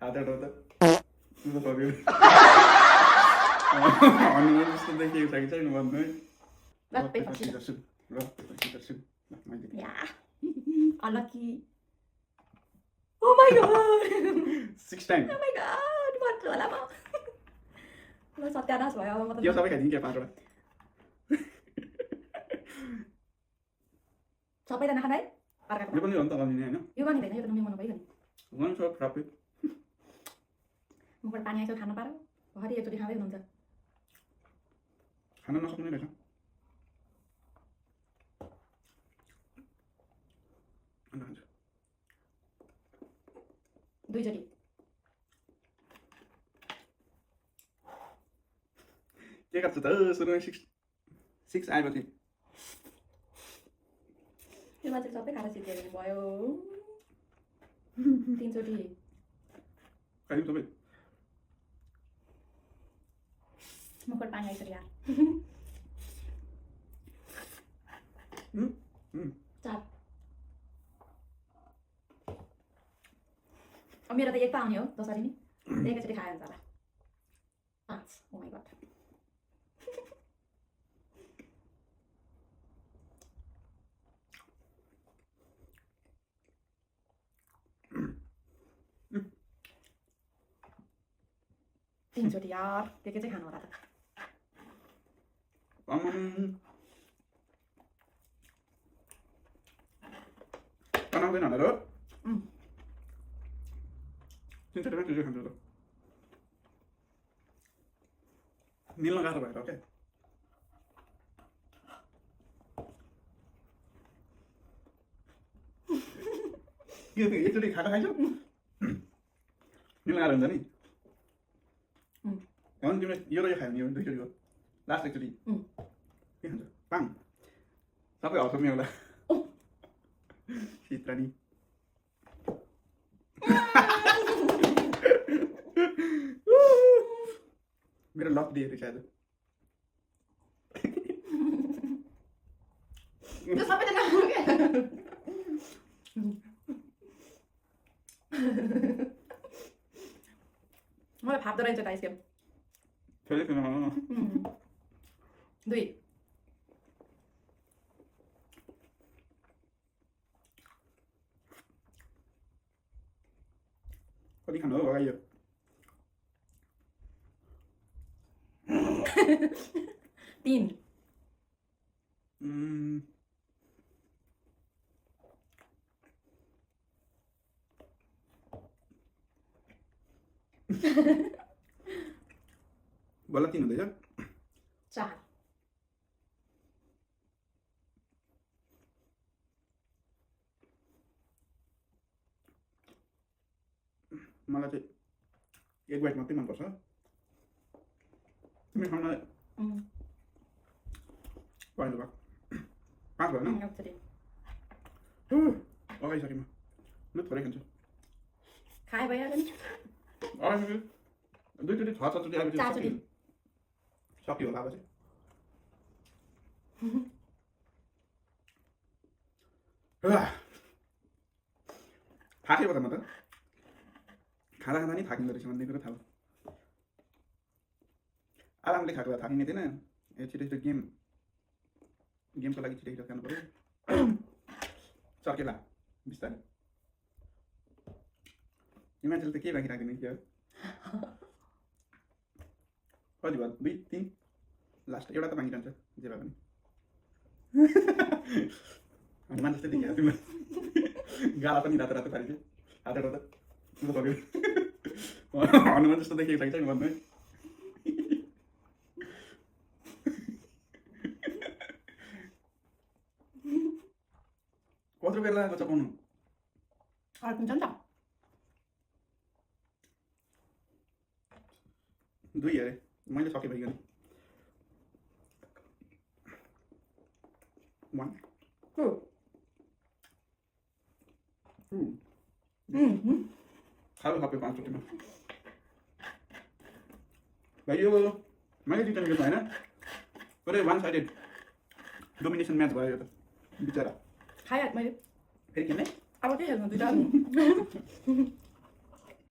हात हटाउँदा हनुमान जस्तो देखिएको छ कि छैन भन्नु है या अलकी Oh my god! 6 time Oh my god! मर्छु होला म ल सत्यानाश भयो अब म यो त सबै खाइदिनु के 5 वटा सबै त नखाने है अर्काको यो पनि हो नि त अलिने हैन यो पनि हैन यो त नमिल्नु भयो नि वन सो फ्रापे मुखबाट पानी आइसक्यो खान पारो भरि एकचोटि खाँदै हुनुहुन्छ खान नसक्ने रहेछ अन्त खान्छ दुईचोटि के गर्छ त सुरुमा 6 आएपछि त्यो मान्छे सबै खाएर सिद्धिएको भयो तीनचोटि खाइदिउँ सबै मुखबाट पानी आइसक्यो यार चार अब मेरो त एक त आउने हो जसरी नि एकैचोटि खायो हुन्छ होला 5 ओ माई गॉड तीनचोटि यार के चाहिँ खानु होला त बनाउँदैन होला र तीनचोटि खान्छ त मिल्न गाह्रो भएर क्या एकचोटि खाएको खाइन्छ मिल्न गाह्रो हुन्छ नि तिमीले यो र यो खायो भने यो दुईचोटि हो लास्ट एकचोटि के खान्छ पाङ सबै हल्का होला चित्रानी मेरो लक दिएको थियो सायद त्यो सबै त नखानु के मलाई फाप्दो रहेछ आइसक्यो फेरि किन दुई कति खानु हो भगाइयो तीन बल्ल 3 हुँदैछ 4 मलाई चाहिँ एक बाइट मात्रै मनपर्छ तिमी खाउन पहिलो भाग 5 भएन अगाइसकेँ म लु थोरै खान्छु खाए भइहाल्यो नि अगाइसक्यो दुईचोटि 6-7चोटि आएपछि चारचोटि सक्यो होला अब चाहिँ थाकेको त म त खाँदा खाँदा नि थाकिँदो रहेछ भन्ने कुरो थाहा भयो आरामले खाएको भए थाकिने थिएन छिटो छिटो गेमको लागि छिटो छिटो खानु पऱ्यो चर्केला बिस्तारै यो मान्छेले त के बाँकी राखिदिने क्या कति भयो 2 3 लास्ट एउटा त बाँकी रहन्छ जे भए पनि हनुमान जस्तै देखियो तिमीलाई गाला पनि रातो रातो पारिदियो हात हटाउँदा हनुमान जस्तो देखिएको छ कि छैन भन्नु है कत्रो बेर लागेको चपाउनु अर्किन्छ नि त 2 अरे मैले सके भइगयो 1 खानु सबै 5 चोटिमा भाइ यो मैले जित्नु मिलेको होइन पुरै 1 साइडेड डोमिनेसन म्याच भयो यो त बिचरा खाइहाल्छ मैले फेरि खेल्ने अब के खेल्नु दुईटा